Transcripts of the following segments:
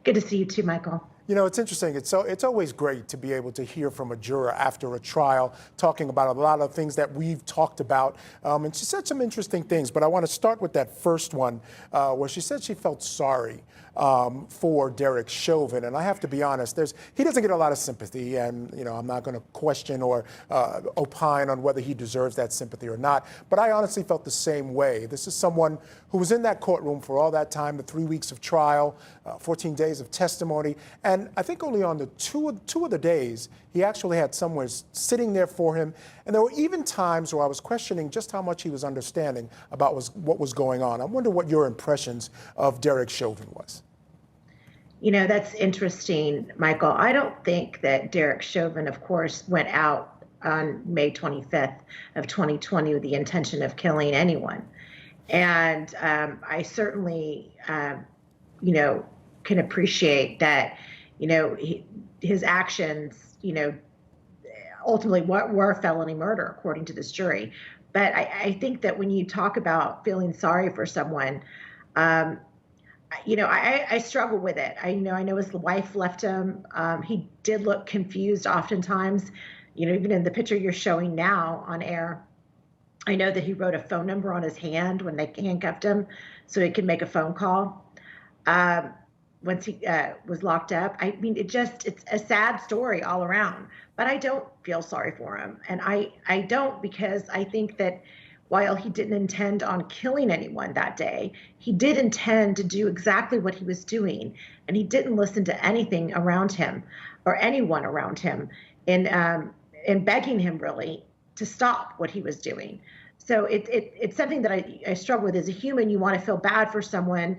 Good to see you too, Michael. You know, it's interesting. It's always great to be able to hear from a juror after a trial, talking about a lot of things that we've talked about. And she said some interesting things, but I want to start with that first one where she said she felt sorry for Derek Chauvin. And I have to be honest, he doesn't get a lot of sympathy, and I'm not going to question or opine on whether he deserves that sympathy or not. But I honestly felt the same way. This is someone who was in that courtroom for all that time, the 3 weeks of trial, 14 days of testimony, and I think only on the two of the days he actually had someone sitting there for him. And there were even times where I was questioning just how much he was understanding about what was going on. I wonder what your impressions of Derek Chauvin was. That's interesting, Michael. I don't think that Derek Chauvin, of course, went out on May 25th of 2020 with the intention of killing anyone. And I certainly, can appreciate that, his actions, ultimately were felony murder, according to this jury. But I think that when you talk about feeling sorry for someone, I struggle with it. I know his wife left him. He did look confused oftentimes, even in the picture you're showing now on air. I know that he wrote a phone number on his hand when they handcuffed him so he could make a phone call once he was locked up. I mean, it's a sad story all around, but I don't feel sorry for him. And I don't, because I think that while he didn't intend on killing anyone that day, he did intend to do exactly what he was doing. And he didn't listen to anything around him or anyone around him in begging him really to stop what he was doing. So it's something that I struggle with. As a human, you want to feel bad for someone,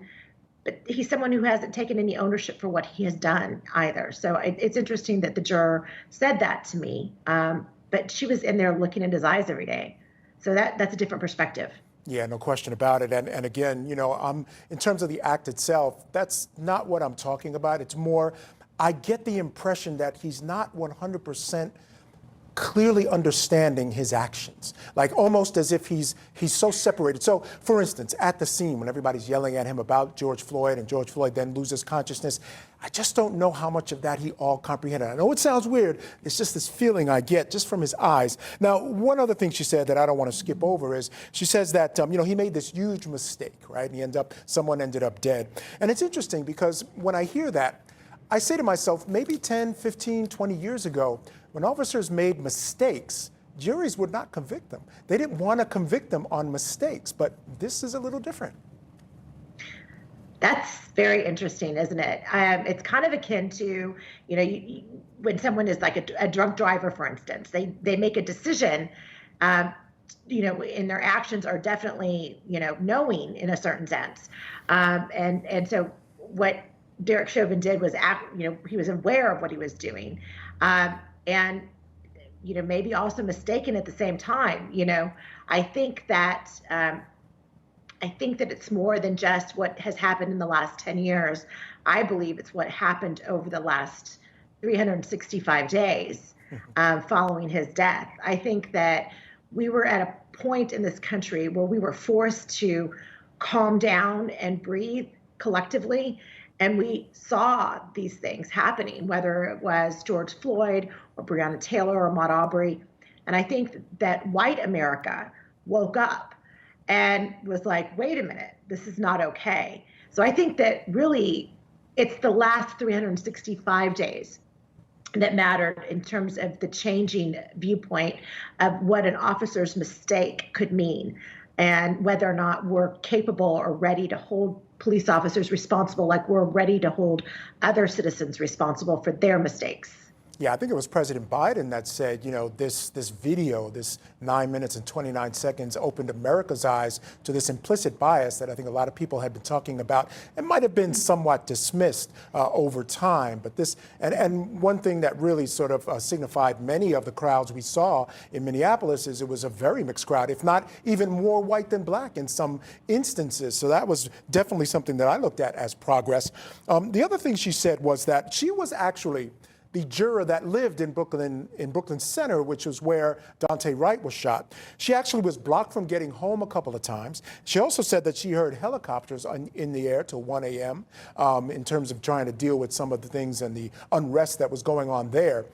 but he's someone who hasn't taken any ownership for what he has done either. So it's interesting that the juror said that to me, but she was in there looking at his eyes every day. So that's a different perspective. Yeah, no question about it. And again, in terms of the act itself, that's not what I'm talking about. It's more, I get the impression that he's not 100% clearly understanding his actions, like almost as if he's so separated. So, for instance, at the scene when everybody's yelling at him about George Floyd and George Floyd then loses consciousness, I just don't know how much of that he all comprehended. I know it sounds weird. It's just this feeling I get just from his eyes. Now, one other thing she said that I don't want to skip over is she says that, he made this huge mistake, right? And someone ended up dead. And it's interesting because when I hear that, I say to myself, maybe 10, 15, 20 years ago, when officers made mistakes, juries would not convict them. They didn't want to convict them on mistakes, but this is a little different. That's very interesting, isn't it? It's kind of akin to, when someone is like a drunk driver, for instance, they make a decision, and their actions are definitely, knowing in a certain sense. And so what Derek Chauvin did was he was aware of what he was doing, and maybe also mistaken at the same time. I think that it's more than just what has happened in the last 10 years. I believe it's what happened over the last 365 days following his death. I think that we were at a point in this country where we were forced to calm down and breathe collectively. And we saw these things happening, whether it was George Floyd or Breonna Taylor or Ahmaud Arbery. And I think that white America woke up and was like, wait a minute, this is not okay. So I think that really it's the last 365 days that mattered in terms of the changing viewpoint of what an officer's mistake could mean and whether or not we're capable or ready to hold police officers responsible like we're ready to hold other citizens responsible for their mistakes. Yeah, I think it was President Biden that said, this video, this 9 minutes and 29 seconds opened America's eyes to this implicit bias that I think a lot of people had been talking about and might have been somewhat dismissed over time. But and one thing that really sort of signified many of the crowds we saw in Minneapolis is it was a very mixed crowd, if not even more white than black in some instances. So that was definitely something that I looked at as progress. The other thing she said was that she was actually the juror that lived in Brooklyn Center, which was where Daunte Wright was shot. She actually was blocked from getting home a couple of times. She also said that she heard helicopters in the air till 1 a.m. In terms of trying to deal with some of the things and the unrest that was going on there.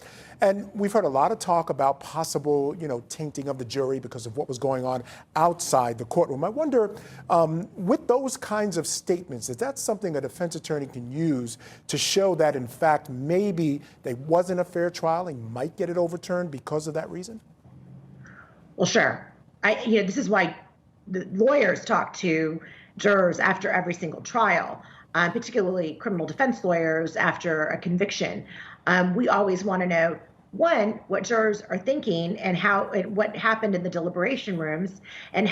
And we've heard a lot of talk about possible, tainting of the jury because of what was going on outside the courtroom. I wonder, with those kinds of statements, is that something a defense attorney can use to show that, in fact, maybe there wasn't a fair trial and might get it overturned because of that reason? Well, sure. This is why the lawyers talk to jurors after every single trial, particularly criminal defense lawyers after a conviction. We always want to know, one, what jurors are thinking and what happened in the deliberation rooms and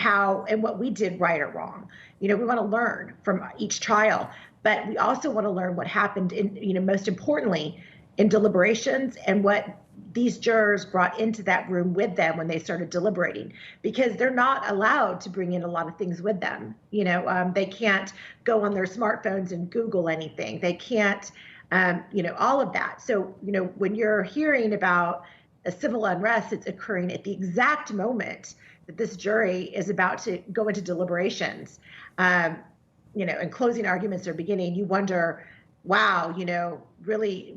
what we did right or wrong. We want to learn from each trial, but we also want to learn what happened in, most importantly, in deliberations and what these jurors brought into that room with them when they started deliberating, because they're not allowed to bring in a lot of things with them. They can't go on their smartphones and Google anything. They can't, all of that. So, when you're hearing about a civil unrest, it's occurring at the exact moment that this jury is about to go into deliberations, and closing arguments are beginning. You wonder, wow, really,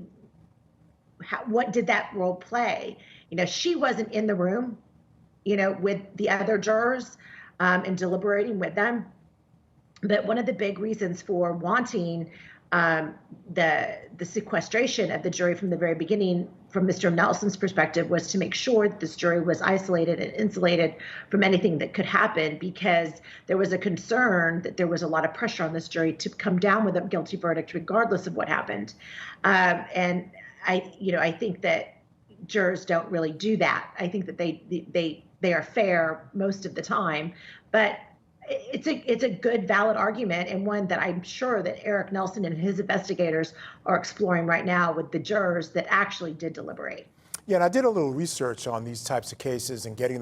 what did that role play? She wasn't in the room, with the other jurors and deliberating with them. But one of the big reasons for wanting the sequestration of the jury from the very beginning, from Mr. Nelson's perspective, was to make sure that this jury was isolated and insulated from anything that could happen, because there was a concern that there was a lot of pressure on this jury to come down with a guilty verdict regardless of what happened. And I think that jurors don't really do that. I think that they are fair most of the time, but it's a good, valid argument, and one that I'm sure that Eric Nelson and his investigators are exploring right now with the jurors that actually did deliberate. Yeah, and I did a little research on these types of cases and getting